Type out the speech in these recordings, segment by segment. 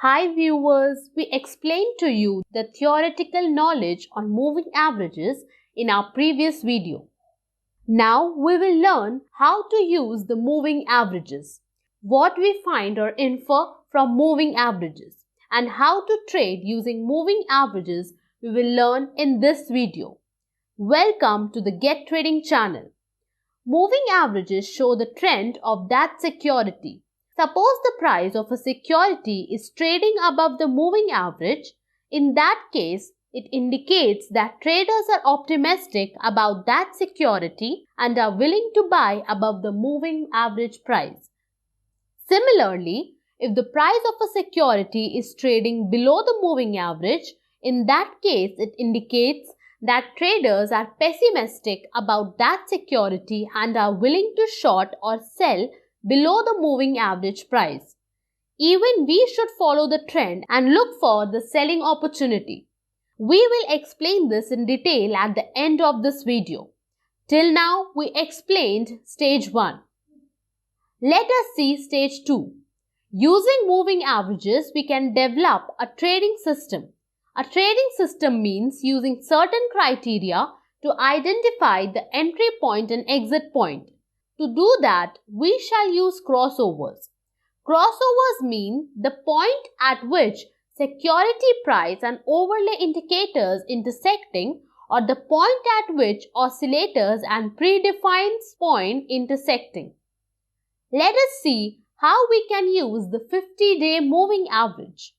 Hi viewers, we explained to you the theoretical knowledge on moving averages in our previous video. Now we will learn how to use the moving averages, what we find or infer from moving averages, and how to trade using moving averages we will learn in this video. Welcome to the Get Trading channel. Moving averages show the trend of that security. Suppose the price of a security is trading above the moving average. In that case, it indicates that traders are optimistic about that security and are willing to buy above the moving average price. Similarly, if the price of a security is trading below the moving average, in that case it indicates that traders are pessimistic about that security and are willing to short or sell below the moving average price. Even we should follow the trend and look for the selling opportunity. We will explain this in detail at the end of this video. Till now, we explained stage 1. Let us see stage 2. Using moving averages, we can develop a trading system. A trading system means using certain criteria to identify the entry point and exit point. To do that, we shall use crossovers. Crossovers mean the point at which security price and overlay indicators intersecting, or the point at which oscillators and predefined point intersecting. Let us see how we can use the 50-day moving average.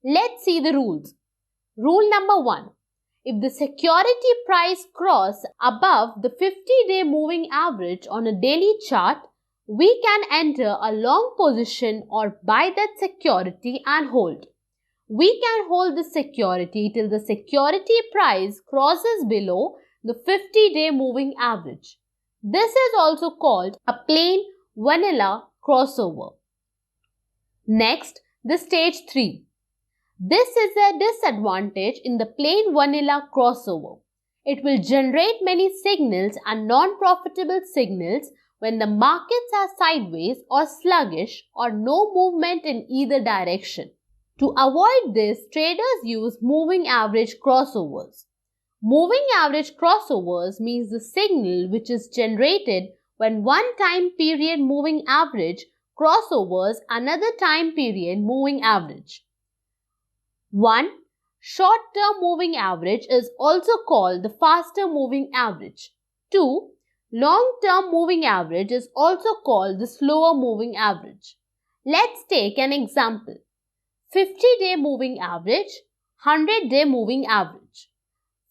Let's see the rules. Rule number 1. If the security price cross above the 50-day moving average on a daily chart, we can enter a long position or buy that security and hold. We can hold the security till the security price crosses below the 50-day moving average. This is also called a plain vanilla crossover. Next, the stage 3. This is a disadvantage in the plain vanilla crossover. It will generate many signals and non-profitable signals when the markets are sideways or sluggish or no movement in either direction. To avoid this, traders use moving average crossovers. Moving average crossovers means the signal which is generated when one time period moving average crossovers another time period moving average. 1. Short-term moving average is also called the faster moving average. 2. Long-term moving average is also called the slower moving average. Let's take an example. 50-day moving average, 100-day moving average.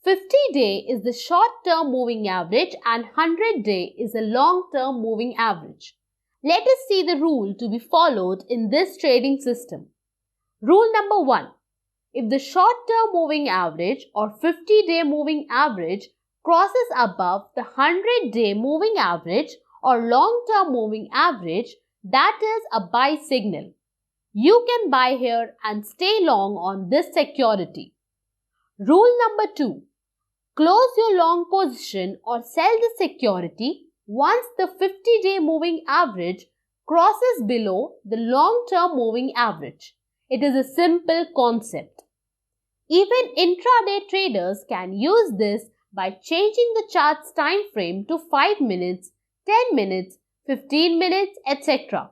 50-day is the short-term moving average and 100-day is the long-term moving average. Let us see the rule to be followed in this trading system. Rule number 1. If the short-term moving average or 50-day moving average crosses above the 100-day moving average or long-term moving average, that is a buy signal. You can buy here and stay long on this security. Rule number 2. Close your long position or sell the security once the 50-day moving average crosses below the long-term moving average. It is a simple concept. Even intraday traders can use this by changing the chart's time frame to 5 minutes, 10 minutes, 15 minutes, etc.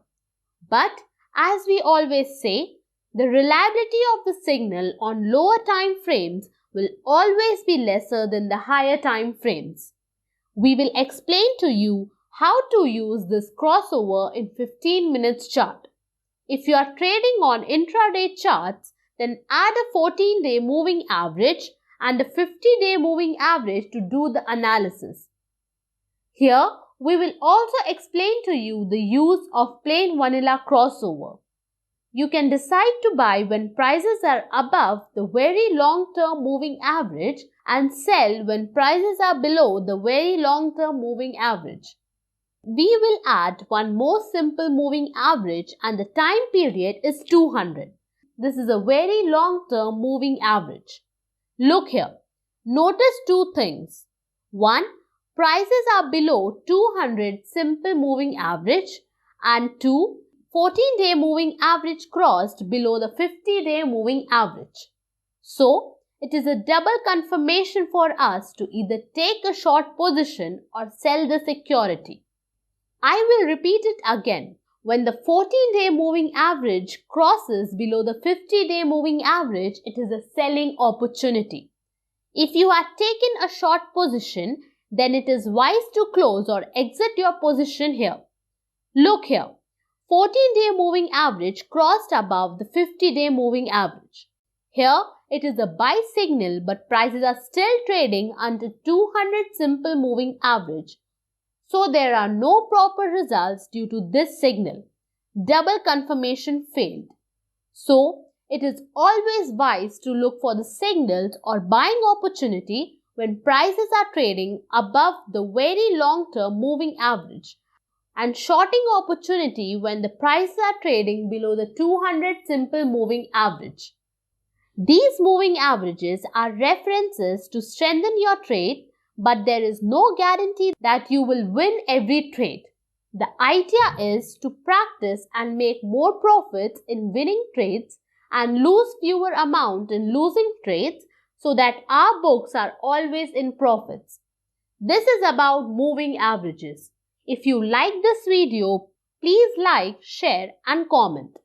But as we always say, the reliability of the signal on lower time frames will always be lesser than the higher time frames. We will explain to you how to use this crossover in 15 minutes chart. If you are trading on intraday charts, then add a 14-day moving average and a 50-day moving average to do the analysis. Here, we will also explain to you the use of plain vanilla crossover. You can decide to buy when prices are above the very long-term moving average and sell when prices are below the very long-term moving average. We will add one more simple moving average and the time period is 200. This is a very long-term moving average. Look here. Notice two things. 1. Prices are below 200 simple moving average, and 2. 14-day moving average crossed below the 50-day moving average. So, it is a double confirmation for us to either take a short position or sell the security. I will repeat it again. When the 14-day moving average crosses below the 50-day moving average, it is a selling opportunity. If you had taken a short position, then it is wise to close or exit your position here. Look here. 14-day moving average crossed above the 50-day moving average. Here, it is a buy signal, but prices are still trading under 200 simple moving average. So there are no proper results due to this signal. Double confirmation failed. So it is always wise to look for the signals or buying opportunity when prices are trading above the very long-term moving average and shorting opportunity when the prices are trading below the 200 simple moving average. These moving averages are references to strengthen your trade, but there is no guarantee that you will win every trade. The idea is to practice and make more profits in winning trades and lose fewer amount in losing trades so that our books are always in profits. This is about moving averages. If you like this video, please like, share and comment.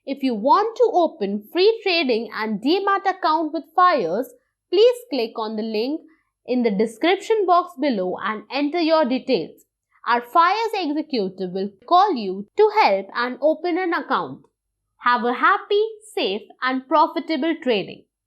If you want to open free trading and demat account with Fyers, please click on the link in the description box below and enter your details. Our Fyers executive will call you to help and open an account. Have a happy, safe and profitable trading.